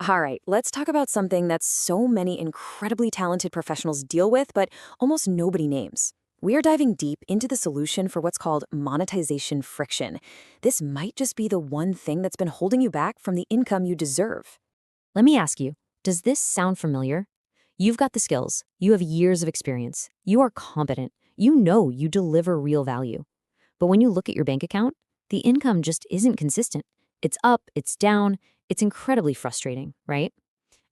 All right, let's talk about something that so many incredibly talented professionals deal with, but almost nobody names. We are diving deep into the solution for what's called monetization friction. This might just be the one thing that's been holding you back from the income you deserve. Let me ask you, does this sound familiar? You've got the skills, you have years of experience, you are competent, you know you deliver real value. But when you look at your bank account, the income just isn't consistent. It's up, it's down, it's incredibly frustrating, right?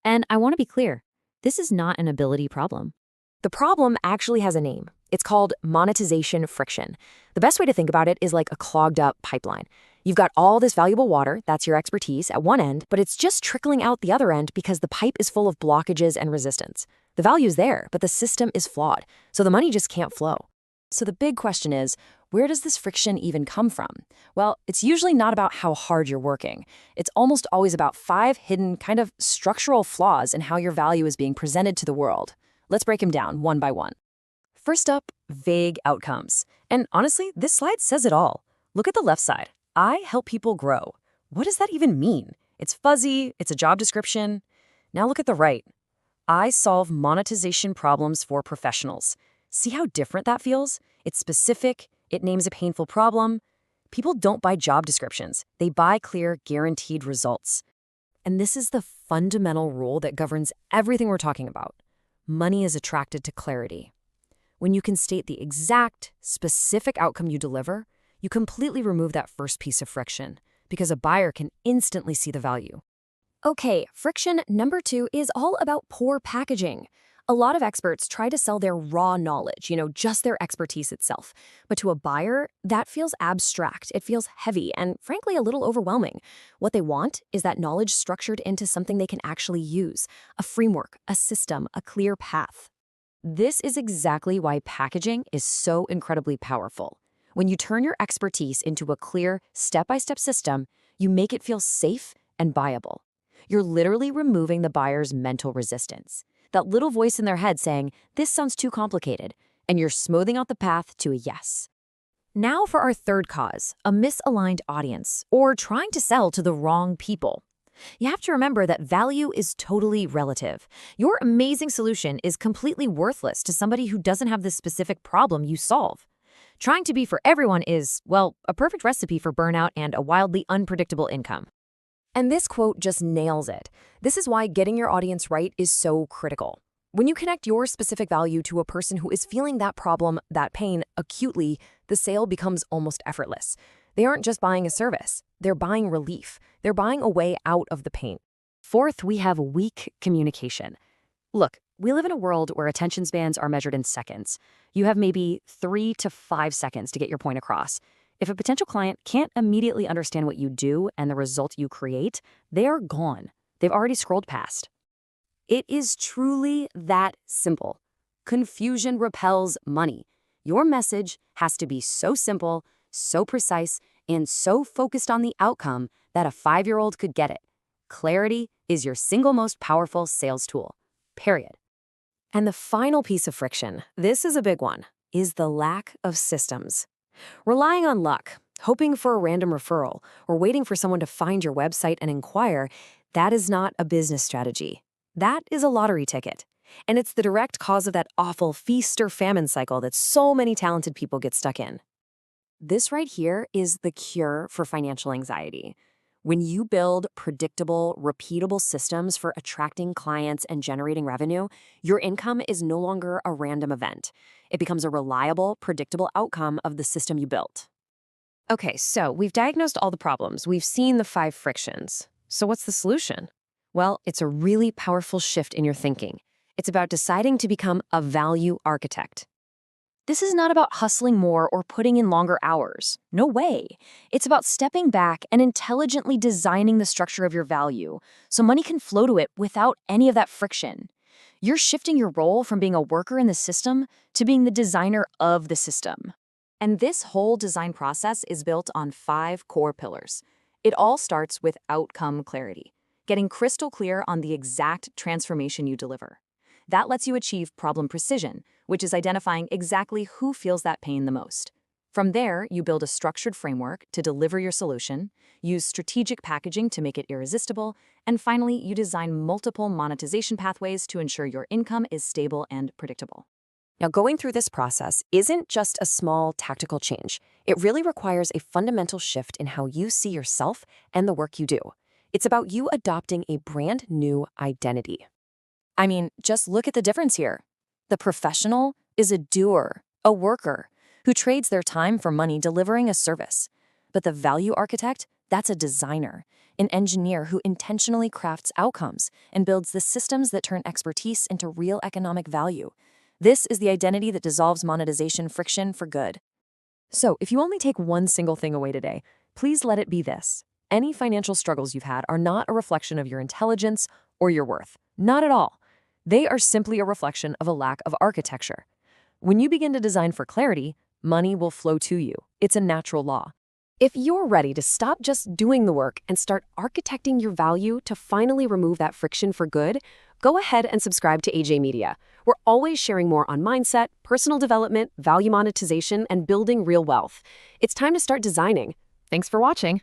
And I want to be clear, this is not an ability problem. The problem actually has a name. It's called monetization friction. The best way to think about it is like a clogged up pipeline. You've got all this valuable water, that's your expertise, at one end, but it's just trickling out the other end because the pipe is full of blockages and resistance. The value's there, but the system is flawed, so the money just can't flow. So the big question is, where does this friction even come from? Well, it's usually not about how hard you're working. It's almost always about 5 hidden kind of structural flaws in how your value is being presented to the world. Let's break them down one by one. First up, vague outcomes. And honestly, this slide says it all. Look at the left side. I help people grow. What does that even mean? It's fuzzy, it's a job description. Now look at the right. I solve monetization problems for professionals. See how different that feels? It's specific, it names a painful problem. People don't buy job descriptions. They buy clear, guaranteed results. And this is the fundamental rule that governs everything we're talking about. Money is attracted to clarity. When you can state the exact, specific outcome you deliver, you completely remove that first piece of friction, because a buyer can instantly see the value. Okay, friction number 2 is all about poor packaging. A lot of experts try to sell their raw knowledge, just their expertise itself. But to a buyer, that feels abstract, it feels heavy, and frankly, a little overwhelming. What they want is that knowledge structured into something they can actually use, a framework, a system, a clear path. This is exactly why packaging is so incredibly powerful. When you turn your expertise into a clear, step-by-step system, you make it feel safe and buyable. You're literally removing the buyer's mental resistance, that little voice in their head saying, "This sounds too complicated," and you're smoothing out the path to a yes. Now for our third cause, a misaligned audience, or trying to sell to the wrong people. You have to remember that value is totally relative. Your amazing solution is completely worthless to somebody who doesn't have the specific problem you solve. Trying to be for everyone is, well, a perfect recipe for burnout and a wildly unpredictable income. And this quote just nails it. This is why getting your audience right is so critical. When you connect your specific value to a person who is feeling that problem, that pain, acutely, the sale becomes almost effortless. They aren't just buying a service. They're buying relief. They're buying a way out of the pain. Fourth, we have weak communication. Look, we live in a world where attention spans are measured in seconds. You have maybe 3 to 5 seconds to get your point across. If a potential client can't immediately understand what you do and the result you create, they are gone. They've already scrolled past. It is truly that simple. Confusion repels money. Your message has to be so simple, so precise, and so focused on the outcome that a 5-year-old could get it. Clarity is your single most powerful sales tool, period. And the final piece of friction, this is a big one, is the lack of systems. Relying on luck, hoping for a random referral, or waiting for someone to find your website and inquire, that is not a business strategy. That is a lottery ticket. And it's the direct cause of that awful feast or famine cycle that so many talented people get stuck in. This right here is the cure for financial anxiety. When you build predictable, repeatable systems for attracting clients and generating revenue, your income is no longer a random event. It becomes a reliable, predictable outcome of the system you built. Okay, so we've diagnosed all the problems. We've seen the 5 frictions. So what's the solution? Well, it's a really powerful shift in your thinking. It's about deciding to become a value architect. This is not about hustling more or putting in longer hours. No way. It's about stepping back and intelligently designing the structure of your value so money can flow to it without any of that friction. You're shifting your role from being a worker in the system to being the designer of the system. And this whole design process is built on 5 core pillars. It all starts with outcome clarity, getting crystal clear on the exact transformation you deliver. That lets you achieve problem precision, which is identifying exactly who feels that pain the most. From there, you build a structured framework to deliver your solution, use strategic packaging to make it irresistible, and finally, you design multiple monetization pathways to ensure your income is stable and predictable. Now, going through this process isn't just a small tactical change. It really requires a fundamental shift in how you see yourself and the work you do. It's about you adopting a brand new identity. I mean, just look at the difference here. The professional is a doer, a worker, who trades their time for money delivering a service. But the value architect, that's a designer, an engineer who intentionally crafts outcomes and builds the systems that turn expertise into real economic value. This is the identity that dissolves monetization friction for good. So, if you only take one single thing away today, please let it be this. Any financial struggles you've had are not a reflection of your intelligence or your worth. Not at all. They are simply a reflection of a lack of architecture. When you begin to design for clarity, money will flow to you. It's a natural law. If you're ready to stop just doing the work and start architecting your value to finally remove that friction for good, go ahead and subscribe to AJ Media. We're always sharing more on mindset, personal development, value monetization, and building real wealth. It's time to start designing. Thanks for watching.